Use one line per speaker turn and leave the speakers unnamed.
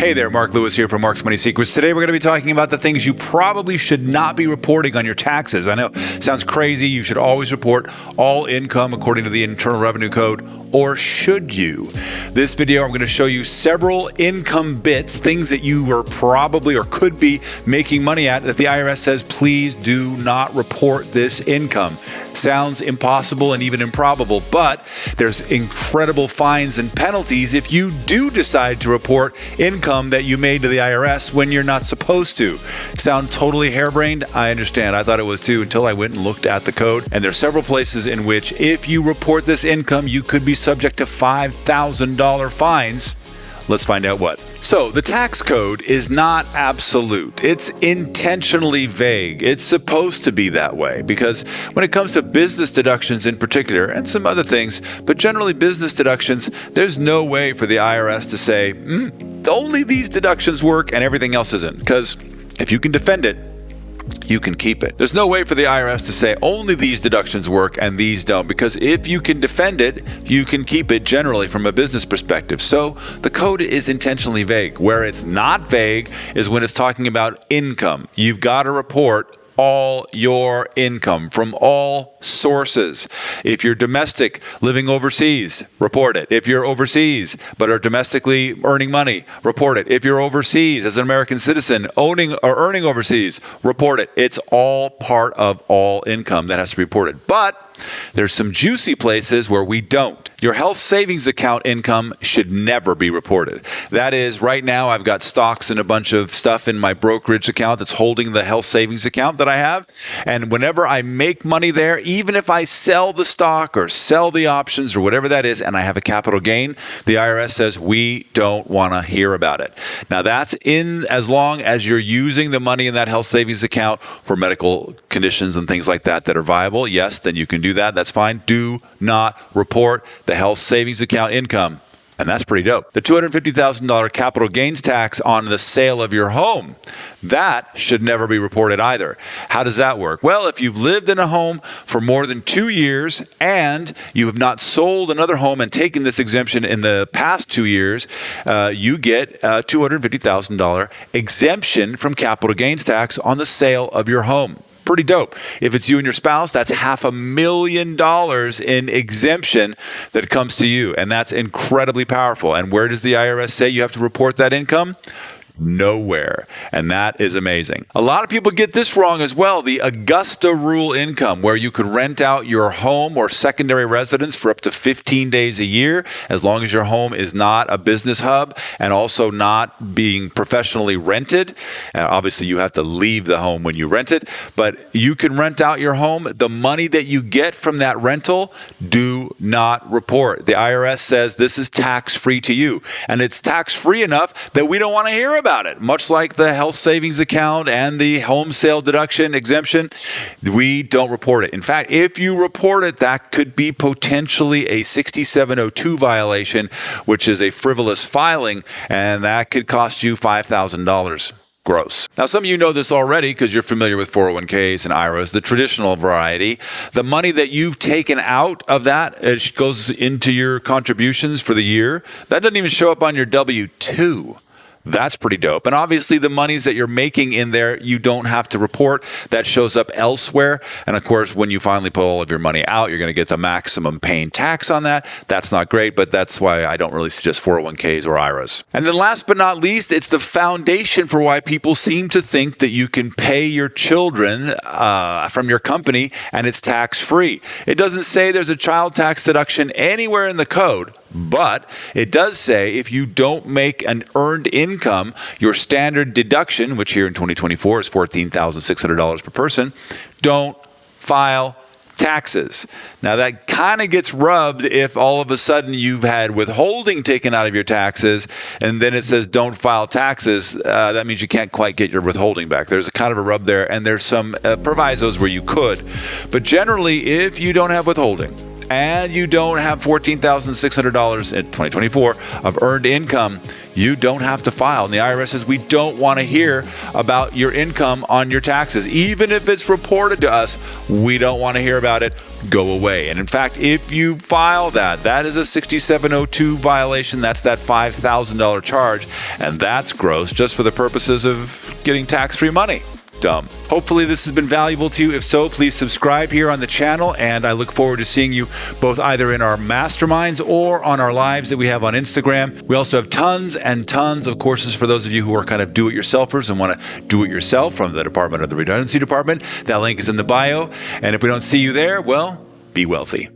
Hey there, Mark Lewis here from Mark's Money Secrets. Today we're going to be talking about the things you probably should not be reporting on your taxes. I know it sounds crazy. You should always report all income according to the Internal Revenue Code, or should you? This video I'm going to show you several income bits, things that you are probably or could be making money at that the IRS says please do not report this income. Sounds impossible and even improbable, but there's incredible fines and penalties if you do decide to report income that you made to the IRS when you're not supposed to. Sound totally harebrained? I understand. I thought it was too until I went and looked at the code. And there's several places in which if you report this income, you could be subject to $5,000 fines. Let's find out what. So the tax code is not absolute. It's intentionally vague. It's supposed to be that way because when it comes to business deductions in particular, and some other things, but generally business deductions, there's no way for the IRS to say, only these deductions work and everything else isn't. Because if you can defend it, you can keep it. There's no way for the IRS to say only these deductions work and these don't, because if you can defend it, you can keep it generally from a business perspective. So the code is intentionally vague. Where it's not vague is when it's talking about income. You've got to report all your income from all sources. If you're domestic living overseas, report it. If you're overseas but are domestically earning money, report it. If you're overseas as an American citizen owning or earning overseas, report it. It's all part of all income that has to be reported. But there's some juicy places where we don't. Your health savings account income should never be reported. That is, right now I've got stocks and a bunch of stuff in my brokerage account that's holding the health savings account that I have. And whenever I make money there, even if I sell the stock or sell the options or whatever that is, and I have a capital gain, the IRS says we don't want to hear about it. Now that's in as long as you're using the money in that health savings account for medical conditions and things like that that are viable. Yes, then you can do that. That's fine. Do not report the health savings account income. And that's pretty dope. The $250,000 capital gains tax on the sale of your home, that should never be reported either. How does that work? Well, if you've lived in a home for more than 2 years and you have not sold another home and taken this exemption in the past 2 years, you get a $250,000 exemption from capital gains tax on the sale of your home. Pretty dope. If it's you and your spouse, that's $500,000 in exemption that comes to you. And that's incredibly powerful. And where does the IRS say you have to report that income? Nowhere. And that is amazing. A lot of people get this wrong as well. The Augusta rule income, where you could rent out your home or secondary residence for up to 15 days a year, as long as your home is not a business hub and also not being professionally rented. Obviously, you have to leave the home when you rent it, but you can rent out your home. The money that you get from that rental, do not report. The IRS says this is tax-free to you. And it's tax-free enough that we don't want to hear about it. Much like the health savings account and the home sale deduction exemption, we don't report it. In fact, if you report it, that could be potentially a 6702 violation, which is a frivolous filing, and that could cost you $5,000. Gross. Now, some of you know this already because you're familiar with 401ks and IRAs, the traditional variety. The money that you've taken out of that, it goes into your contributions for the year. That doesn't even show up on your W-2. That's pretty dope. And obviously the monies that you're making in there, you don't have to report. That shows up elsewhere. And of course, when you finally pull all of your money out, you're going to get the maximum paying tax on that. That's not great, but that's why I don't really suggest 401ks or IRAs. And then last but not least, it's the foundation for why people seem to think that you can pay your children from your company and it's tax-free. It doesn't say there's a child tax deduction anywhere in the code, but it does say if you don't make an earned income, your standard deduction, which here in 2024 is $14,600 per person, don't file taxes. Now that kind of gets rubbed if all of a sudden you've had withholding taken out of your taxes and then it says don't file taxes. That means you can't quite get your withholding back. There's a kind of a rub there, and there's some provisos where you could. But generally, if you don't have withholding and you don't have $14,600 in 2024 of earned income, you don't have to file. And the IRS says we don't want to hear about your income on your taxes. Even if it's reported to us, we don't want to hear about it. Go away. And in fact, if you file that is a 6702 violation. That's that $5,000 charge. And that's gross just for the purposes of getting tax-free money. Dumb. Hopefully this has been valuable to you. If so, please subscribe here on the channel, and I look forward to seeing you both either in our masterminds or on our lives that we have on Instagram. We also have tons and tons of courses for those of you who are kind of do-it-yourselfers and want to do it yourself from the Department of the Redundancy Department. That link is in the bio, and if we don't see you there, well, be wealthy.